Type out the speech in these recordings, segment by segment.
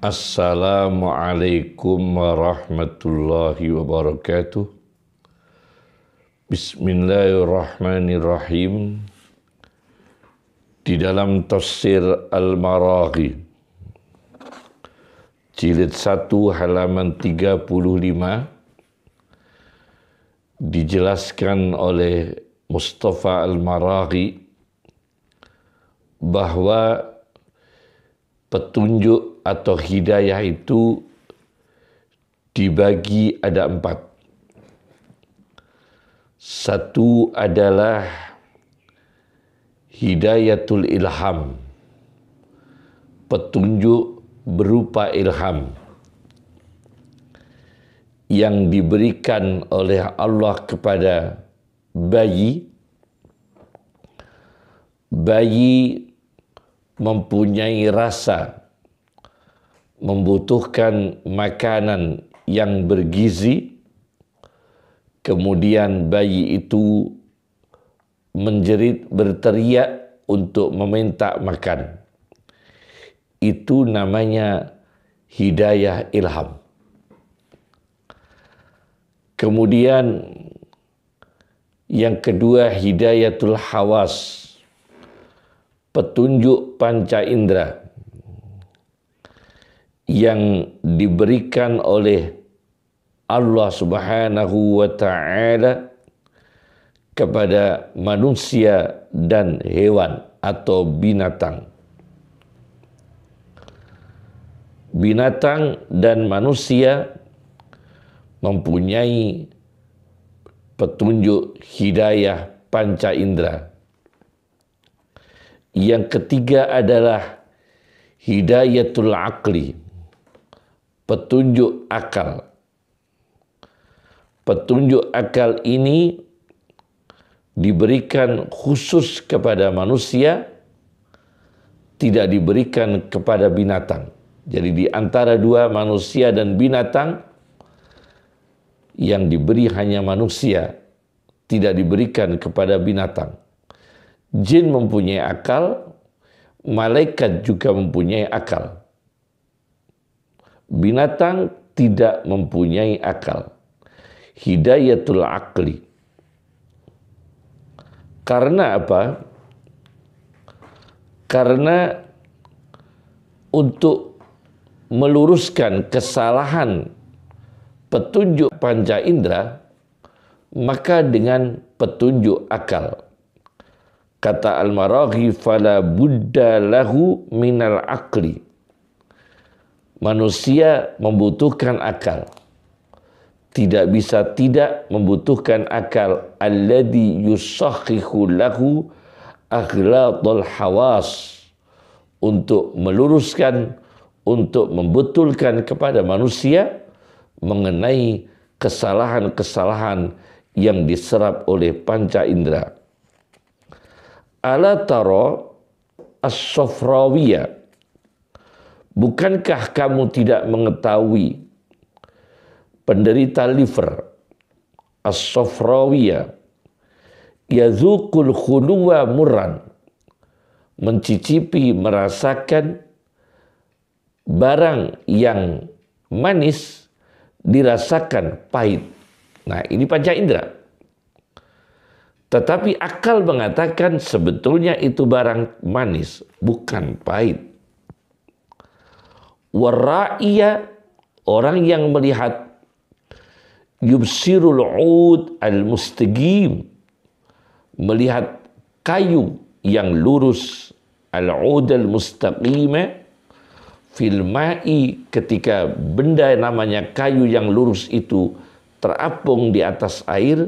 Assalamualaikum warahmatullahi wabarakatuh. Bismillahirrahmanirrahim. Di dalam tafsir Al-Maraghi jilid 1 halaman 35 dijelaskan oleh Mustafa Al-Maraghi bahwa petunjuk atau hidayah itu dibagi ada 4. Satu adalah hidayatul ilham, petunjuk berupa ilham yang diberikan oleh Allah kepada bayi. Bayi mempunyai rasa membutuhkan makanan yang bergizi, kemudian bayi itu menjerit, berteriak untuk meminta makan. Itu namanya hidayah ilham. Kemudian yang kedua hidayatul hawas, petunjuk panca indera yang diberikan oleh Allah Subhanahu wa ta'ala kepada manusia dan hewan atau binatang. Binatang dan manusia mempunyai petunjuk hidayah panca indera. Yang ketiga adalah hidayatul aqli, petunjuk akal. Petunjuk akal ini diberikan khusus kepada manusia, tidak diberikan kepada binatang. Jadi di antara dua, manusia dan binatang, yang diberi hanya manusia, tidak diberikan kepada binatang. Jin mempunyai akal, malaikat juga mempunyai akal. Binatang tidak mempunyai akal. Hidayatul aqli. Karena apa? Karena untuk meluruskan kesalahan petunjuk panca indera, maka dengan petunjuk akal. Kata Al-Maraghi, fala budda lahu minal aqli. Manusia membutuhkan akal. Tidak bisa tidak membutuhkan akal. Alladhi yusakhihu lahu aghlatul hawas. Untuk meluruskan, untuk membetulkan kepada manusia mengenai kesalahan-kesalahan yang diserap oleh panca indera. Ala tara as-Safrawiyah, bukankah kamu tidak mengetahui penderita liver as-Safrawiyah yazuqul khuluwa murran, mencicipi, merasakan barang yang manis dirasakan pahit. Nah, ini panca indera. Tetapi akal mengatakan sebetulnya itu barang manis, bukan pahit. Warra'iya, orang yang melihat, yubsirul 'ud al-mustaqim, melihat kayu yang lurus, al-'ud al-mustaqim fil ma'i, ketika benda namanya kayu yang lurus itu terapung di atas air,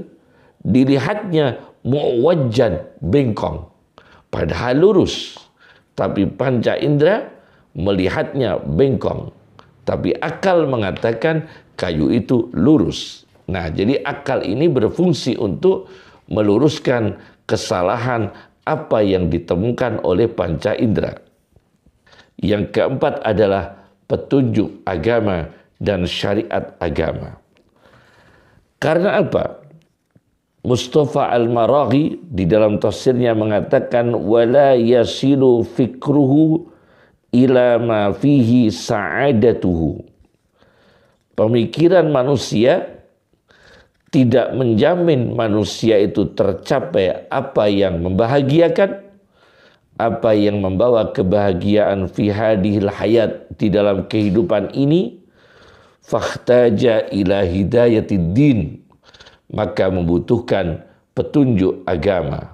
dilihatnya muwajjad, bengkong, padahal lurus. Tapi panca indera melihatnya bengkong, tapi akal mengatakan kayu itu lurus. Nah, jadi akal ini berfungsi untuk meluruskan kesalahan apa yang ditemukan oleh panca indera. Yang keempat adalah petunjuk agama dan syariat agama. Karena apa? Mustafa Al-Maraghi di dalam tafsirnya mengatakan wala yasilu fikruhu ila ma fihi sa'adatuhu. Pemikiran manusia tidak menjamin manusia itu tercapai apa yang membahagiakan, apa yang membawa kebahagiaan fi hadhil hayat di dalam kehidupan ini. Fakhtaja ila hidayatid din, maka membutuhkan petunjuk agama.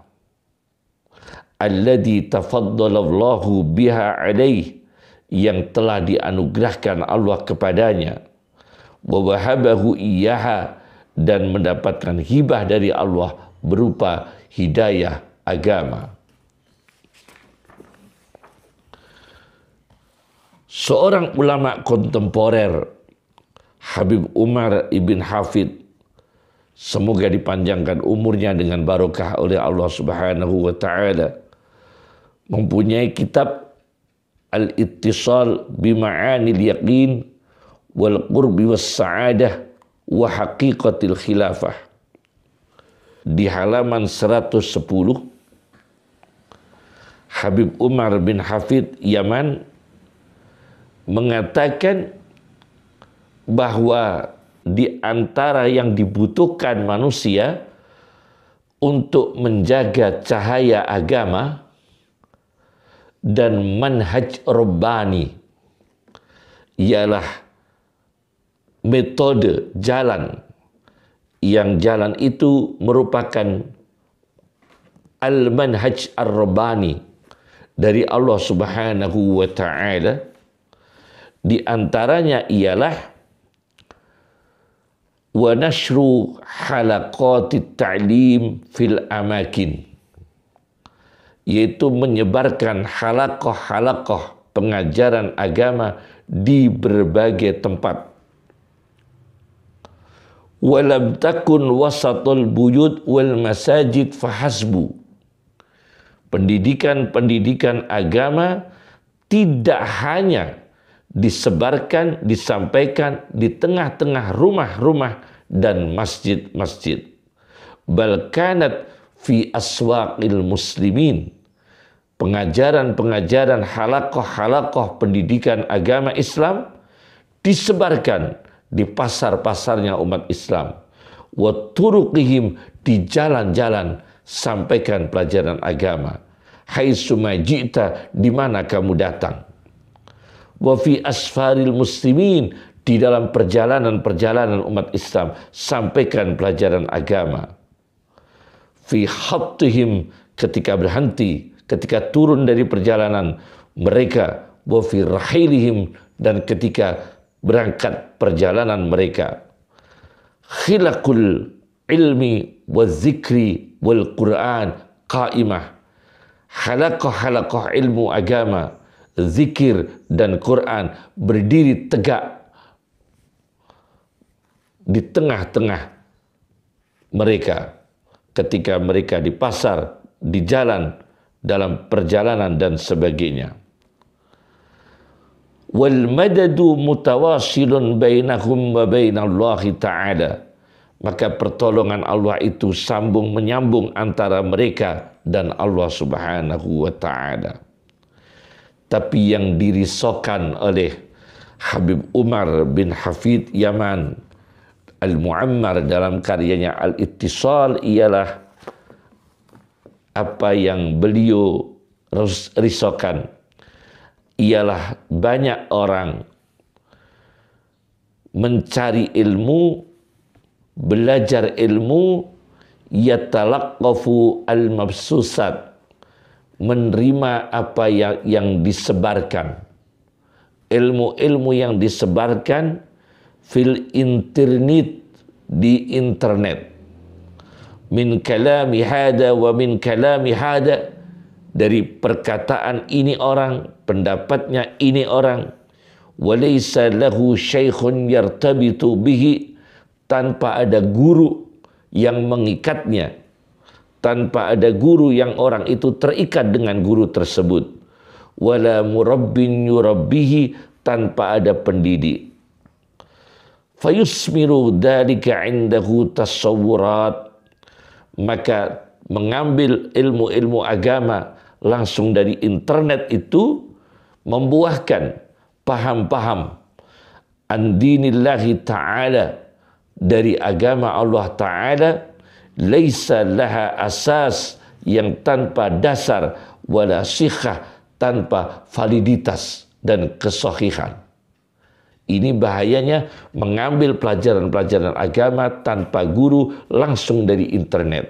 Alladzi tafaddalallahu biha alaih, yang telah dianugerahkan Allah kepadanya. Wa wahabahu iyyaha, dan mendapatkan hibah dari Allah berupa hidayah agama. Seorang ulama kontemporer, Habib Umar ibn Hafid, semoga dipanjangkan umurnya dengan barokah oleh Allah Subhanahu wa taala, mempunyai kitab Al-Ittisal bima'anil yaqin wal qurbi was sa'adah wa haqiqatil khilafah. Di halaman 110, Habib Umar bin Hafid Yaman mengatakan bahwa di antara yang dibutuhkan manusia untuk menjaga cahaya agama dan manhaj rabbani ialah metode jalan, yang jalan itu merupakan al-manhaj ar-rabbani dari Allah Subhanahu wa taala. Di antaranya ialah wa nashru halaqatit ta'lim fil amakin, yaitu menyebarkan halaqah-halaqah pengajaran agama di berbagai tempat. Walam takun wasatul buyut wal masajid fahasbu. Pendidikan-pendidikan agama tidak hanya disebarkan, disampaikan di tengah-tengah rumah-rumah dan masjid-masjid. Bal kanat fi aswaqil muslimin. Pengajaran-pengajaran halaqah-halaqah pendidikan agama Islam disebarkan di pasar-pasarnya umat Islam. Wa turuqihim, di jalan-jalan sampaikan pelajaran agama. Haitsu ma ji'ta, di mana kamu datang. Wa fi asfaril muslimin, di dalam perjalanan-perjalanan umat Islam sampaikan pelajaran agama. Fi hattihim, ketika berhenti, ketika turun dari perjalanan mereka. Wa fi rahilihim, dan ketika berangkat perjalanan mereka. Khilaqul ilmi wal zikri wal Qur'an qaimah. Halaqah-halaqah ilmu agama, zikir dan Quran berdiri tegak di tengah-tengah mereka ketika mereka di pasar, di jalan, dalam perjalanan dan sebagainya. Wal madadu mutawasilun bainahum wa bainallahi ta'ala, maka pertolongan Allah itu sambung menyambung antara mereka dan Allah Subhanahu wa ta'ala. Tapi yang dirisaukan oleh Habib Umar bin Hafid Yaman Al-Mu'ammar dalam karyanya Al-Ittisal ialah apa yang beliau risaukan ialah banyak orang mencari ilmu, belajar ilmu, yatalaqqafu al-mabsusat, menerima apa yang disebarkan, ilmu-ilmu yang disebarkan fil internet, di internet, min kalami hada wa min kalami hada, dari perkataan ini orang, pendapatnya ini orang, walaysa lahu syaikhun yartabitu bihi, tanpa ada guru yang mengikatnya, tanpa ada guru yang orang itu terikat dengan guru tersebut. Wala murabbin yurabbihi, tanpa ada pendidik. Fayusmiru dzalika indahu tasawurat, maka mengambil ilmu-ilmu agama langsung dari internet itu membuahkan paham-paham an dinillahi ta'ala, dari agama Allah Ta'ala, laisa laha asas, yang tanpa dasar, wala sikhah, tanpa validitas dan kesahihan. Ini bahayanya mengambil pelajaran-pelajaran agama tanpa guru langsung dari internet.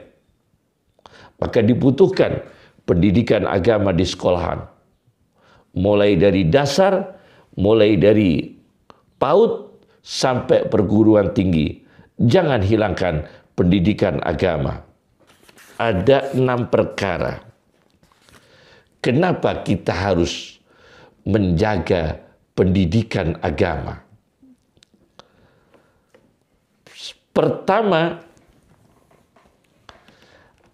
Maka dibutuhkan pendidikan agama di sekolahan. Mulai dari dasar, mulai dari PAUD sampai perguruan tinggi. Jangan hilangkan pendidikan agama. Ada 6 perkara kenapa kita harus menjaga pendidikan agama. Pertama,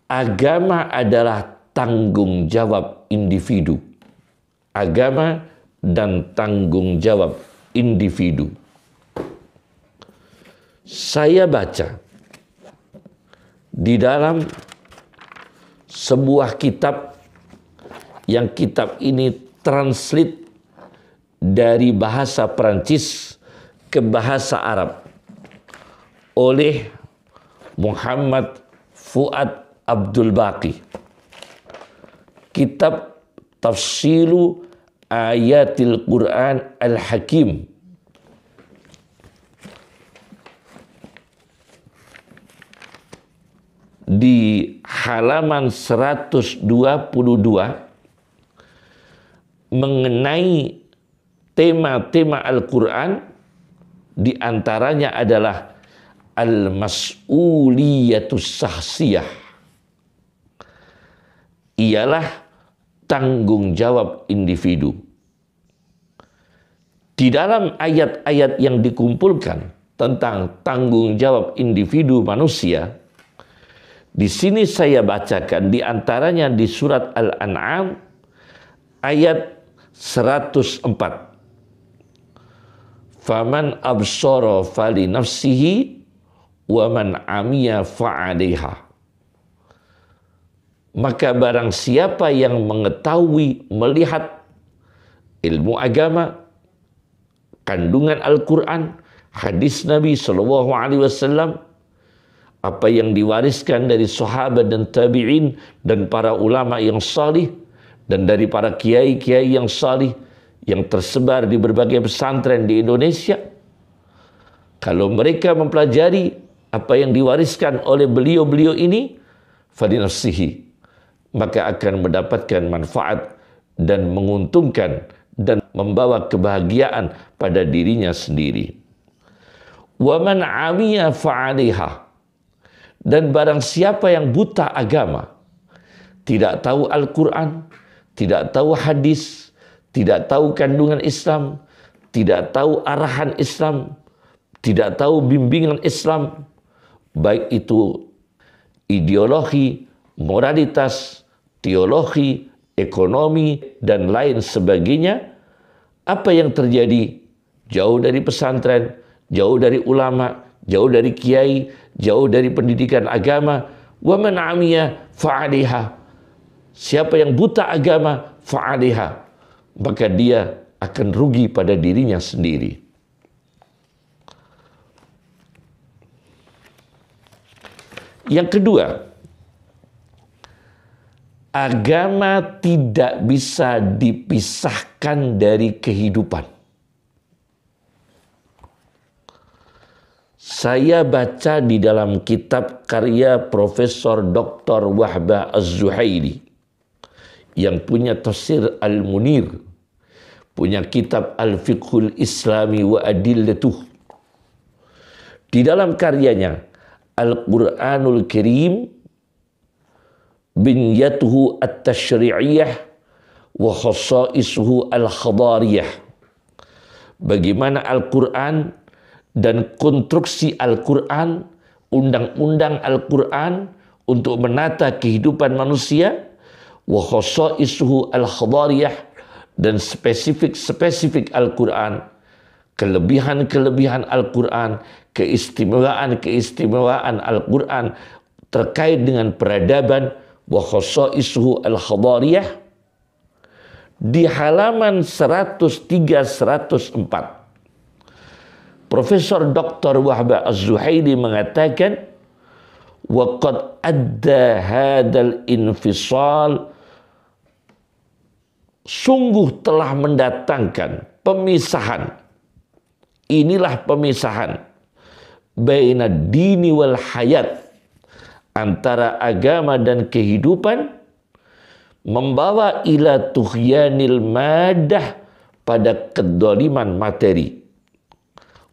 agama adalah tanggung jawab individu. Agama dan tanggung jawab individu. Saya baca di dalam sebuah kitab, yang kitab ini translate dari bahasa Perancis ke bahasa Arab oleh Muhammad Fuad Abdul Baqi. Kitab Tafsilu Ayatil Quran Al-Hakim. Di halaman 122 mengenai tema-tema Al-Quran, di antaranya adalah al-mas'uliyatus sahsiyah, ialah tanggung jawab individu. Di dalam ayat-ayat yang dikumpulkan tentang tanggung jawab individu manusia, di sini saya bacakan di antaranya di surat Al-An'am ayat 104. Faman absara fali nafsihi wa man amiya fa'alaiha. Maka barang siapa yang mengetahui, melihat ilmu agama, kandungan Al-Quran, hadis Nabi SAW, apa yang diwariskan dari sahabat dan tabi'in dan para ulama yang salih, dan dari para kiai-kiai yang salih yang tersebar di berbagai pesantren di Indonesia. Kalau mereka mempelajari apa yang diwariskan oleh beliau-beliau ini, fadinafsihi, maka akan mendapatkan manfaat dan menguntungkan dan membawa kebahagiaan pada dirinya sendiri. Wa man 'amiya fa'alaiha, dan barang siapa yang buta agama, tidak tahu Al-Quran, tidak tahu hadis, tidak tahu kandungan Islam, tidak tahu arahan Islam, tidak tahu bimbingan Islam, baik itu ideologi, moralitas, teologi, ekonomi, dan lain sebagainya, apa yang terjadi? Jauh dari pesantren, jauh dari ulama, jauh dari kiai, jauh dari pendidikan agama. Wa man 'amiya fa'alaiha, siapa yang buta agama, fa'alaiha, maka dia akan rugi pada dirinya sendiri. Yang kedua, agama tidak bisa dipisahkan dari kehidupan. Saya baca di dalam kitab karya Profesor Dr. Wahbah Az-Zuhaili yang punya tafsir Al-Munir, punya kitab Al-Fiqhul Islami wa Adillatuh. Di dalam karyanya Al-Quranul Karim binyatuhu at-tashri'iyah wa khasaisuhu al-khadariyah. Bagaimana Al-Quran dan konstruksi Al-Quran, undang-undang Al-Quran, untuk menata kehidupan manusia, wa khasaisuhu al-khadariyah, dan spesifik Al-Quran, kelebihan Al-Quran, keistimewaan Al-Quran terkait dengan peradaban, wa khasaisuhu al-khadariyah, di halaman 103-104. Profesor Dr. Wahbah Az-Zuhaili mengatakan, wa qad adda hadzal infisal, sungguh telah mendatangkan pemisahan. Inilah pemisahan baina dini wal hayat, antara agama dan kehidupan, membawa ila tughyanil madah, pada kedoliman materi,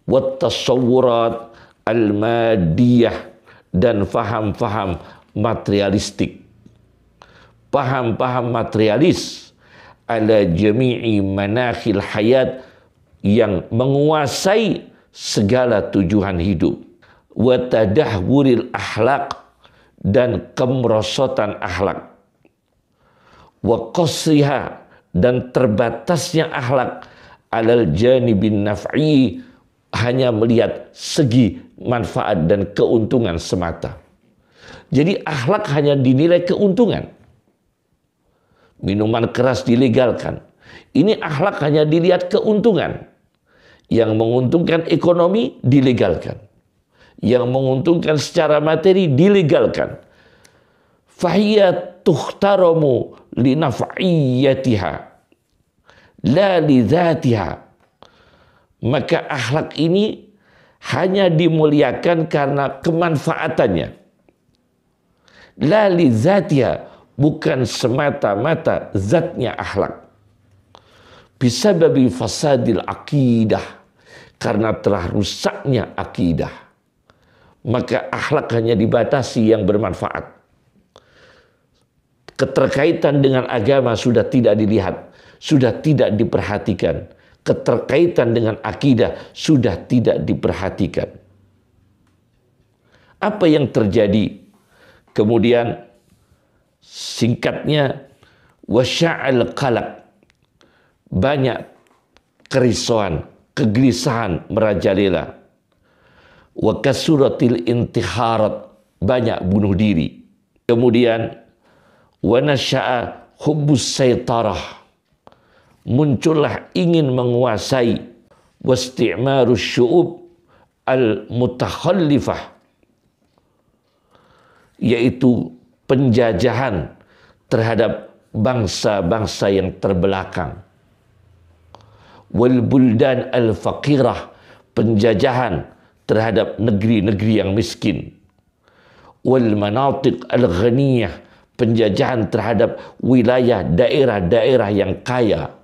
wat tasawurat al-madiyah, dan faham-faham materialistik, paham-paham materialis, ala jami'i manakhil hayat, yang menguasai segala tujuan hidup, wa tadahwuril akhlaq, dan kemerosotan akhlak, wa qasriha, dan terbatasnya akhlak, alal janibin naf'i, hanya melihat segi manfaat dan keuntungan semata. Jadi akhlak hanya dinilai keuntungan. Minuman keras dilegalkan. Ini akhlak hanya dilihat keuntungan. Yang menguntungkan ekonomi dilegalkan. Yang menguntungkan secara materi dilegalkan. Fahiyya tukhtaramu linaf'iyyatiha la lidzatiha. Maka akhlak ini hanya dimuliakan karena kemanfaatannya. La lidzatiha, bukan semata-mata zatnya akhlak. Bisababi fasadil aqidah, karena telah rusaknya akidah. Maka akhlak hanya dibatasi yang bermanfaat. Keterkaitan dengan agama sudah tidak dilihat, sudah tidak diperhatikan. Keterkaitan dengan akidah sudah tidak diperhatikan. Apa yang terjadi? Kemudian singkatnya, wasya'al qalaq, banyak kerisauan, kegelisahan merajalela. Wa kasuratil intiharat, banyak bunuh diri. Kemudian wa nasya'a hubbus saytarah, muncullah ingin menguasai, wasti'marus syu'ub al-mutakhallifah, yaitu penjajahan terhadap bangsa-bangsa yang terbelakang. Wal buldan al-faqirah, penjajahan terhadap negeri-negeri yang miskin. Wal manatiq al-ghaniyah, penjajahan terhadap wilayah daerah-daerah yang kaya.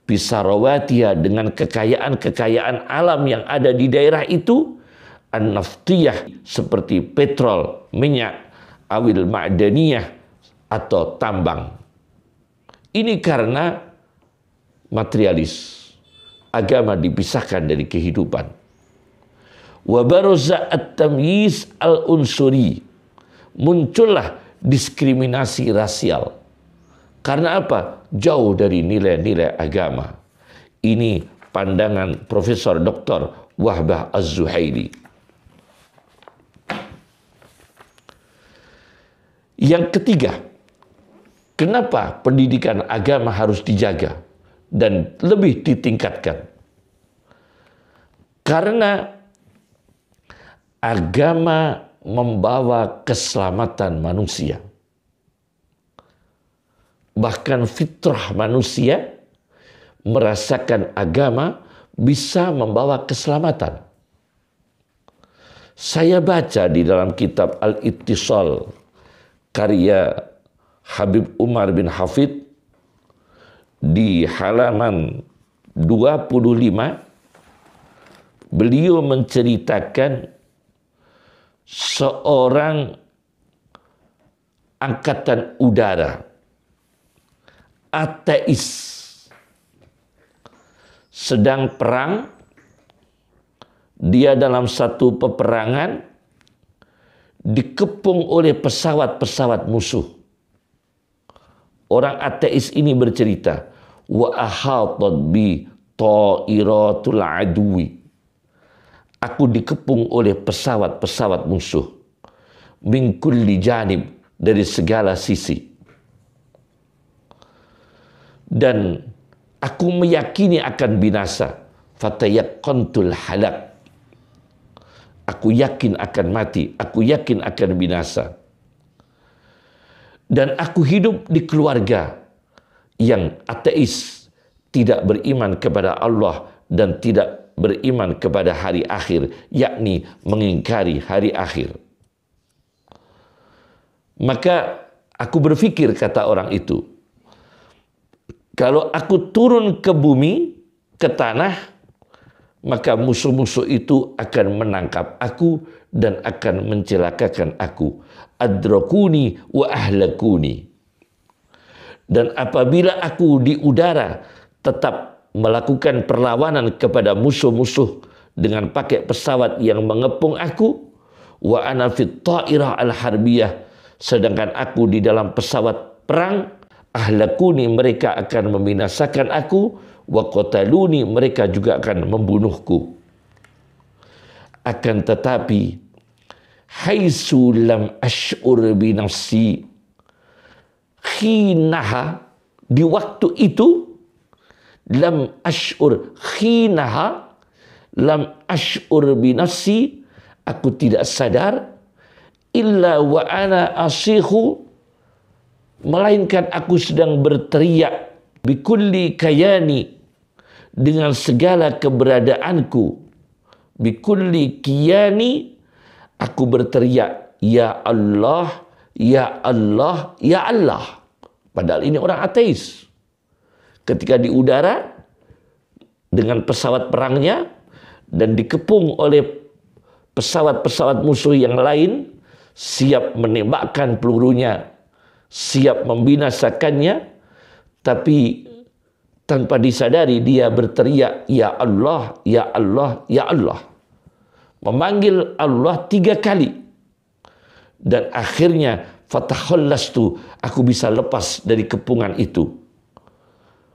Bisarawatiha, dengan kekayaan-kekayaan alam yang ada di daerah itu. An-naftiyah, seperti petrol, minyak, awil ma'daniyah, atau tambang. Ini karena materialis. Agama dipisahkan dari kehidupan. Wa baroza at-tamyiz al-unsuri, muncullah diskriminasi rasial. Karena apa? Jauh dari nilai-nilai agama. Ini pandangan Profesor Dr. Wahbah Az-Zuhaili. Yang ketiga, kenapa pendidikan agama harus dijaga dan lebih ditingkatkan? Karena agama membawa keselamatan manusia. Bahkan fitrah manusia merasakan agama bisa membawa keselamatan. Saya baca di dalam kitab Al-Ittisal karya Habib Umar bin Hafid di halaman 25, beliau menceritakan seorang angkatan udara ateis sedang perang. Dia dalam satu peperangan, dikepung oleh pesawat-pesawat musuh. Orang ateis ini bercerita, wa ahatat bi ta'iratul adwi. Aku dikepung oleh pesawat-pesawat musuh. Min kulli janib, dari segala sisi. Dan aku meyakini akan binasa. Fatayaqantul halak. Aku yakin akan mati. Aku yakin akan binasa. Dan aku hidup di keluarga yang ateis, tidak beriman kepada Allah dan tidak beriman kepada hari akhir, yakni mengingkari hari akhir. Maka aku berpikir, kata orang itu, kalau aku turun ke bumi, ke tanah, maka musuh-musuh itu akan menangkap aku dan akan mencelakakan aku. Adrakuni wa ahlakuni. Dan apabila aku di udara tetap melakukan perlawanan kepada musuh-musuh dengan pakai pesawat yang mengepung aku, wa ana fit ta'irah al-harbiyah, sedangkan aku di dalam pesawat perang, ahlakuni, mereka akan membinasakan aku, wa qataluni, mereka juga akan membunuhku. Akan tetapi haitsu lam ash'ur bi nafsi khinaha, di waktu itu, lam ash'ur khinaha, lam ash'ur bi nafsi, aku tidak sadar, illa wa ana asihu, melainkan aku sedang berteriak, bikulli kayani, dengan segala keberadaanku, bikulli kiyani, aku berteriak, ya Allah, ya Allah, ya Allah. Padahal ini orang ateis. Ketika di udara dengan pesawat perangnya dan dikepung oleh pesawat-pesawat musuh yang lain, siap menembakkan pelurunya, siap membinasakannya, tapi tanpa disadari dia berteriak, ya Allah, ya Allah, ya Allah. Memanggil Allah 3 kali. Dan akhirnya fatahhallastu, aku bisa lepas dari kepungan itu.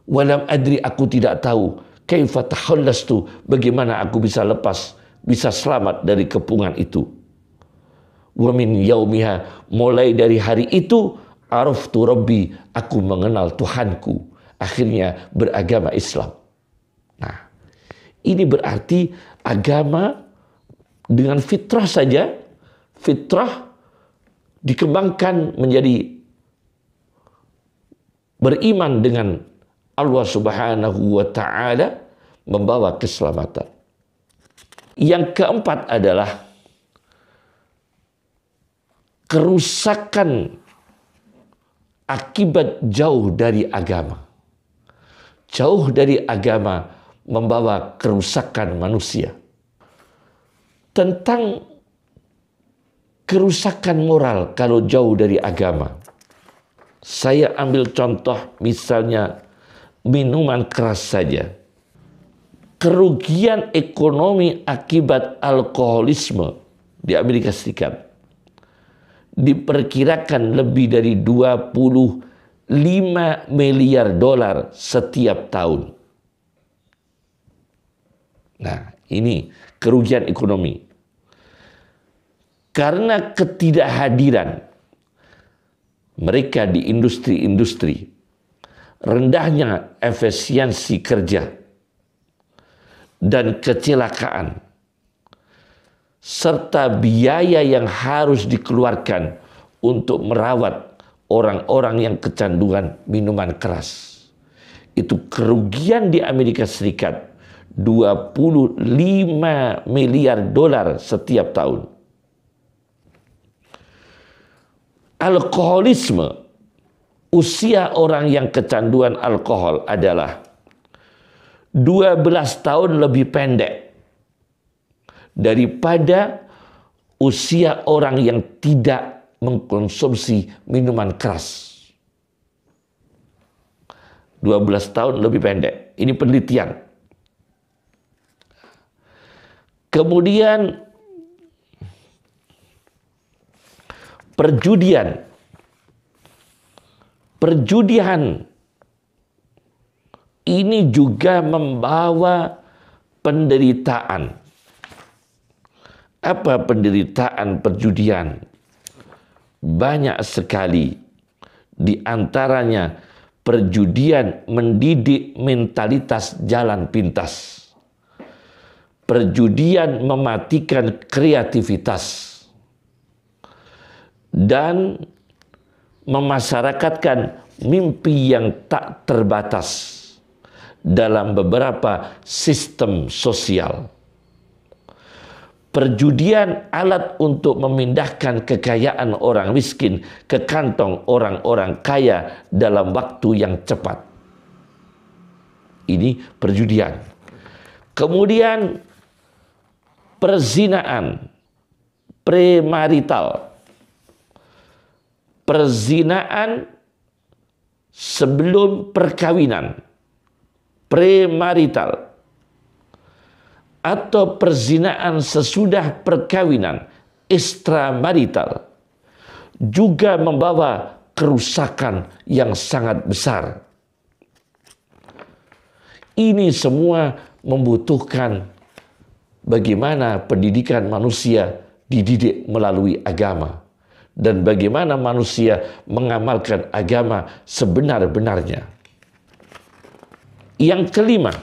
Walam adri, aku tidak tahu, kaifa tahallastu, bagaimana aku bisa lepas, bisa selamat dari kepungan itu. Wa min yaumiha, mulai dari hari itu, araftu rabbi, aku mengenal Tuhanku, akhirnya beragama Islam. Nah, ini berarti agama dengan fitrah saja, fitrah dikembangkan menjadi beriman dengan Allah Subhanahu wa ta'ala, membawa keselamatan. Yang keempat adalah kerusakan akibat jauh dari agama. Jauh dari agama membawa kerusakan manusia. Tentang kerusakan moral kalau jauh dari agama, saya ambil contoh misalnya minuman keras saja. Kerugian ekonomi akibat alkoholisme di Amerika Serikat diperkirakan lebih dari 25 miliar dolar setiap tahun. Nah, ini kerugian ekonomi. Karena ketidakhadiran mereka di industri-industri, rendahnya efisiensi kerja, dan kecelakaan, serta biaya yang harus dikeluarkan untuk merawat orang-orang yang kecanduan minuman keras. Itu kerugian di Amerika Serikat 25 miliar dolar setiap tahun. Alkoholisme, usia orang yang kecanduan alkohol adalah 12 tahun lebih pendek daripada usia orang yang tidak mengkonsumsi minuman keras. 12 tahun lebih pendek. Ini penelitian. Kemudian perjudian. Perjudian ini juga membawa penderitaan. Apa penderitaan perjudian? Banyak sekali. Di antaranya perjudian mendidik mentalitas jalan pintas. Perjudian mematikan kreativitas dan memasyarakatkan mimpi yang tak terbatas dalam beberapa sistem sosial. Perjudian alat untuk memindahkan kekayaan orang miskin ke kantong orang-orang kaya dalam waktu yang cepat. Ini perjudian. Kemudian perzinaan premarital. Perzinaan sebelum perkawinan, premarital, atau perzinaan sesudah perkawinan, extramarital, juga membawa kerusakan yang sangat besar. Ini semua membutuhkan bagaimana pendidikan manusia dididik melalui agama. Dan bagaimana manusia mengamalkan agama sebenar-benarnya. Yang kelima,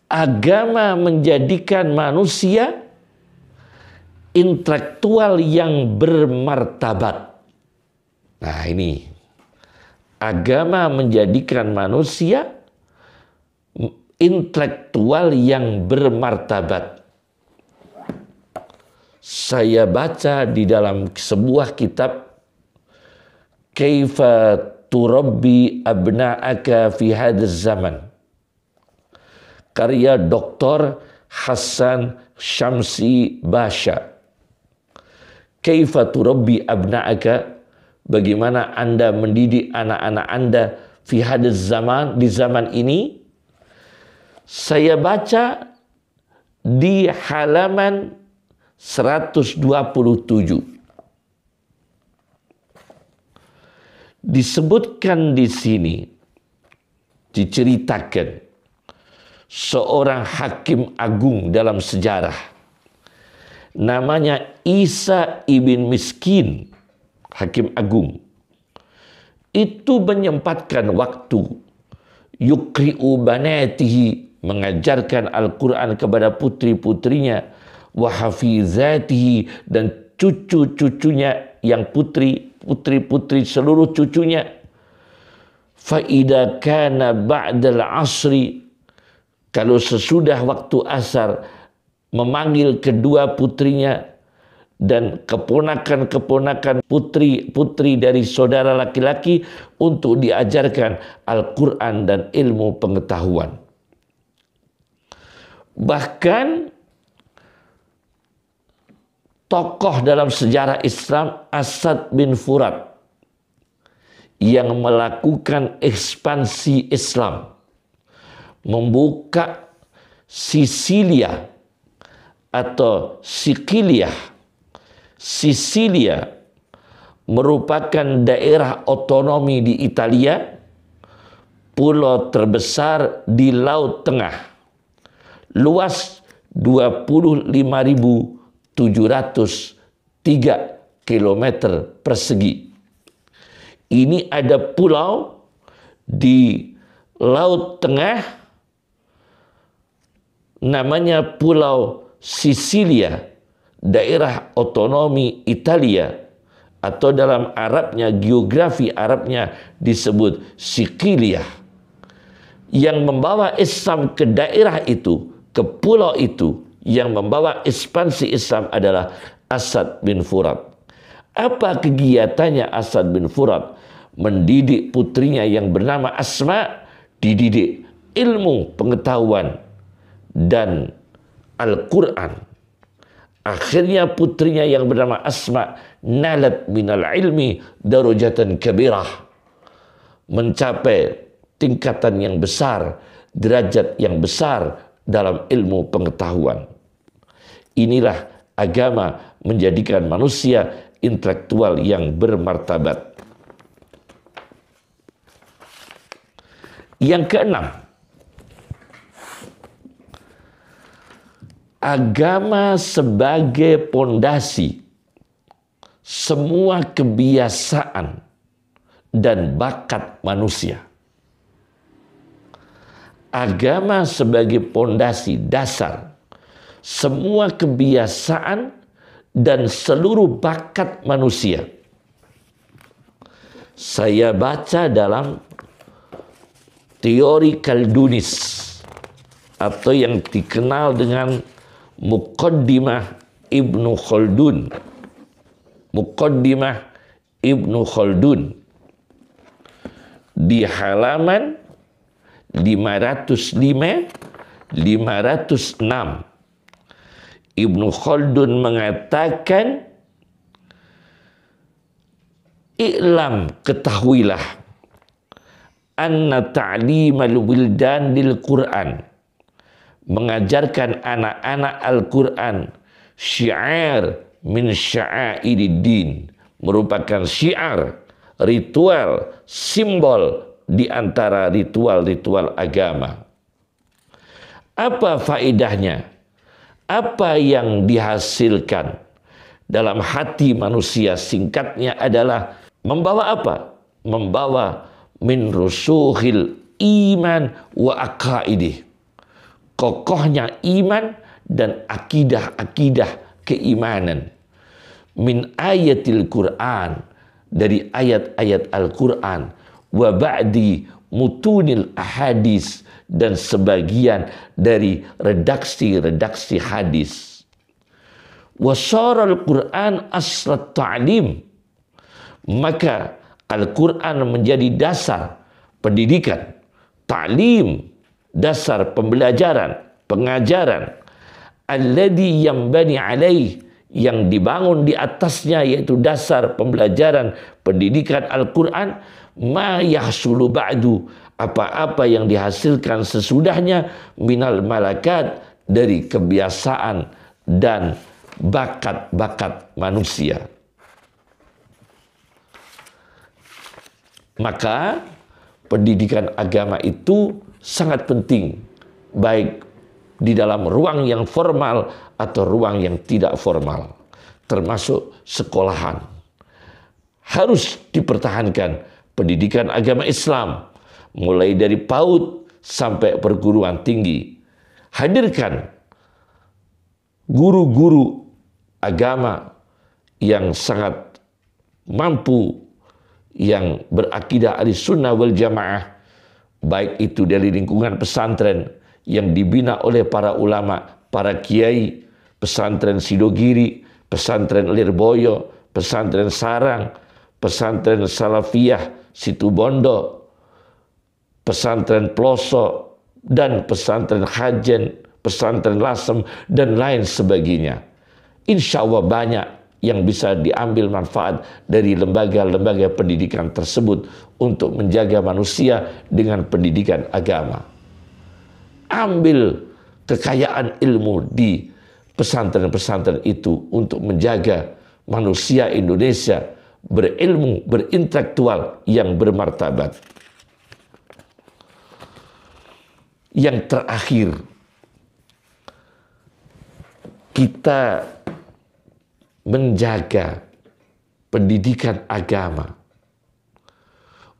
agama menjadikan manusia intelektual yang bermartabat. Nah ini, agama menjadikan manusia intelektual yang bermartabat. Saya baca di dalam sebuah kitab Kaifa turabbi abna'aka fi hadzal zaman, karya Dr. Hasan Syamsi Basha. Kaifa turabbi abna'aka, bagaimana Anda mendidik anak-anak Anda fi hadzal zaman, di zaman ini. Saya baca di halaman 127. Disebutkan di sini, diceritakan seorang hakim agung dalam sejarah. Namanya Isa ibn Miskin, hakim agung. Itu menyempatkan waktu yukri'u banatihi, mengajarkan Al-Quran kepada putri-putrinya, wahafizatihi, dan cucu-cucunya yang putri-putri seluruh cucunya. Faida kana ba'dal asri, kalau sesudah waktu asar, memanggil kedua putrinya dan keponakan-keponakan putri-putri dari saudara laki-laki untuk diajarkan Al-Quran dan ilmu pengetahuan. Bahkan tokoh dalam sejarah Islam Asad bin Furat yang melakukan ekspansi Islam, membuka Sisilia atau Sicilia. Sisilia merupakan daerah otonomi di Italia, pulau terbesar di Laut Tengah, luas 25.703 km persegi. Ini ada pulau di Laut Tengah, namanya Pulau Sisilia, daerah otonomi Italia, atau dalam Arabnya, geografi Arabnya disebut Sicilia. Yang membawa Islam ke daerah itu, ke pulau itu, yang membawa ekspansi Islam adalah Asad bin Furat. Apa kegiatannya Asad bin Furat? Mendidik putrinya yang bernama Asma, dididik ilmu pengetahuan dan Al-Quran. Akhirnya putrinya yang bernama Asma nalat minal ilmi darajatan kabirah, mencapai tingkatan yang besar, derajat yang besar dalam ilmu pengetahuan. Inilah agama menjadikan manusia intelektual yang bermartabat. Yang keenam, agama sebagai pondasi semua kebiasaan dan bakat manusia. Agama sebagai pondasi dasar semua kebiasaan dan seluruh bakat manusia. Saya baca dalam teori Kaldunis atau yang dikenal dengan Muqaddimah Ibnu Khaldun. Muqaddimah Ibnu Khaldun di halaman 505-506. Ibnu Khaldun mengatakan, "I'lam, ketahuilah, anna ta'limal wildan lil Qur'an, mengajarkan anak-anak Al-Quran, syiar min sya'airid-din, merupakan syiar, ritual, simbol di antara ritual-ritual agama." Apa faedahnya? Apa yang dihasilkan dalam hati manusia? Singkatnya adalah membawa apa? Membawa min rusuhil iman wa aqaidih, kokohnya iman dan akidah-akidah keimanan. Min ayatil Quran, dari ayat-ayat Al-Quran, wa ba'di mutunil ahadis, dan sebagian dari redaksi-redaksi hadis. Wasaral Quran asrat ta'lim, maka Al-Quran menjadi dasar pendidikan, ta'lim, dasar pembelajaran, pengajaran, alladhi yambani alaih, yang dibangun di atasnya, yaitu dasar pembelajaran pendidikan Al-Quran, ma yahsulu ba'du, apa-apa yang dihasilkan sesudahnya, minal malakat, dari kebiasaan dan bakat-bakat manusia. Maka pendidikan agama itu sangat penting, baik di dalam ruang yang formal atau ruang yang tidak formal, termasuk sekolahan. Harus dipertahankan pendidikan agama Islam, mulai dari PAUD sampai perguruan tinggi. Hadirkan guru-guru agama yang sangat mampu, yang berakidah Ahlussunnah wal Jamaah, baik itu dari lingkungan pesantren yang dibina oleh para ulama, para kiai, pesantren Sidogiri, pesantren Lirboyo, pesantren Sarang, pesantren Salafiyah Situbondo, pesantren Pelosok, dan pesantren Hajen, pesantren Lasem, dan lain sebagainya. Insya Allah banyak yang bisa diambil manfaat dari lembaga-lembaga pendidikan tersebut untuk menjaga manusia dengan pendidikan agama. Ambil kekayaan ilmu di pesantren-pesantren itu untuk menjaga manusia Indonesia berilmu, berintelektual, yang bermartabat. Yang terakhir, kita menjaga pendidikan agama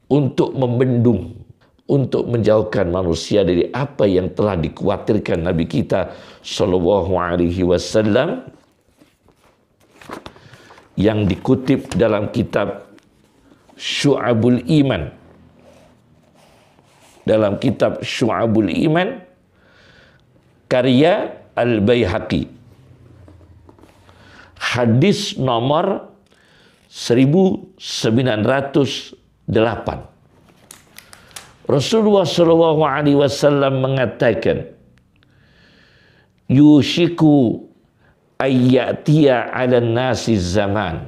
untuk membendung, untuk menjauhkan manusia dari apa yang telah dikhawatirkan Nabi kita Shallallahu Alaihi Wasallam, yang dikutip dalam kitab Syu'abul Iman. Dalam kitab Syu'abul Iman karya Al-Baihaqi, hadis nomor 1908, Rasulullah Shallallahu Alaihi Wasallam mengatakan, yushiku ayyatiya ala nasi zaman,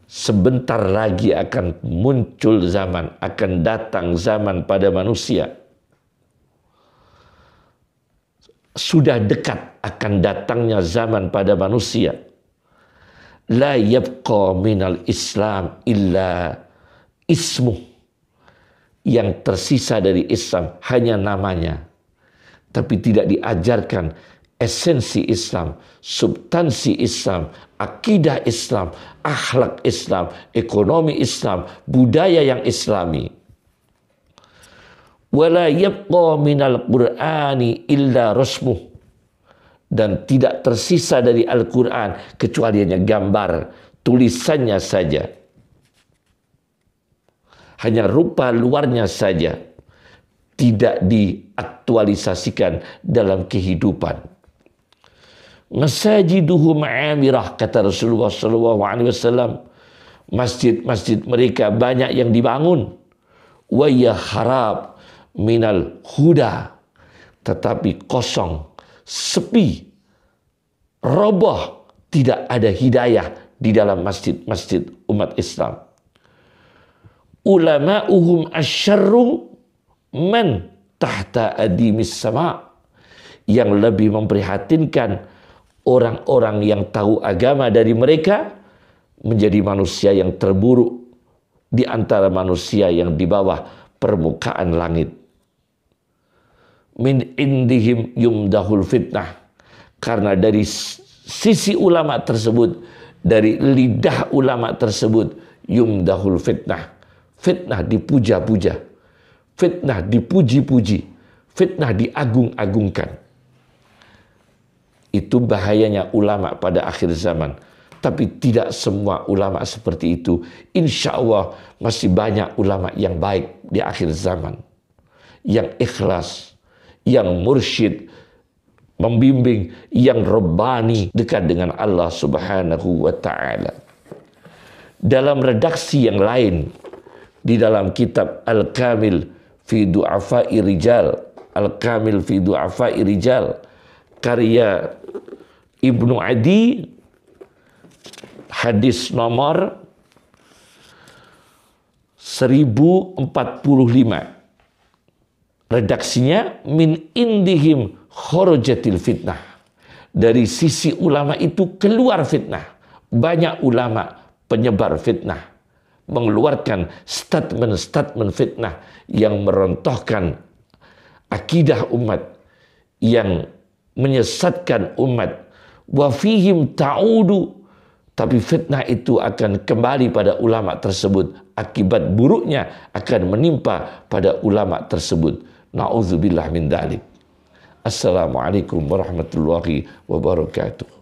sebentar lagi akan muncul zaman, akan datang zaman pada manusia. sudah dekat akan datangnya zaman pada manusia. La yabqa minal Islam illa ismu. Yang tersisa dari Islam hanya namanya. Tapi tidak diajarkan esensi Islam, substansi Islam, akidah Islam, akhlak Islam, ekonomi Islam, budaya yang Islami. Wala yabqa minal Qur'ani illa rasmuh. Dan tidak tersisa dari Al-Quran kecuali hanya gambar, tulisannya saja. Hanya rupa luarnya saja. Tidak diaktualisasikan dalam kehidupan. Masajiduhu ma'amirah, kata Rasulullah SAW. Masjid-masjid mereka banyak yang dibangun. Wa yaharab minal huda, tetapi kosong, sepi, roboh, tidak ada hidayah di dalam masjid-masjid umat Islam. Ulama'uhum asyarru man tahta adimis sama, yang lebih memprihatinkan orang-orang yang tahu agama dari mereka menjadi manusia yang terburuk di antara manusia yang di bawah permukaan langit. Min indihim yumdahul fitnah, karena dari sisi ulama tersebut, dari lidah ulama tersebut, yumdahul fitnah, fitnah dipuja-puja, fitnah dipuji-puji, fitnah diagung-agungkan. Itu bahayanya ulama pada akhir zaman. Tapi tidak semua ulama seperti itu. Insya Allah masih banyak ulama yang baik di akhir zaman, yang ikhlas, yang mursyid, membimbing, yang rabbani, dekat dengan Allah Subhanahu wa ta'ala. Dalam redaksi yang lain, di dalam kitab Al-Kamil fi Du'afai Rijal, Al-Kamil fi Du'afai Rijal, karya Ibnu Adi, hadis nomor 1045. Redaksinya, min indihim kharajatil fitnah. Dari sisi ulama itu keluar fitnah. Banyak ulama penyebar fitnah, mengeluarkan statement-statement fitnah yang merontohkan akidah umat, yang menyesatkan umat. Wa fihim ta'udu, tapi fitnah itu akan kembali pada ulama tersebut. Akibat buruknya akan menimpa pada ulama tersebut. Na'udzubillah min dzalik. Assalamualaikum warahmatullahi wabarakatuh.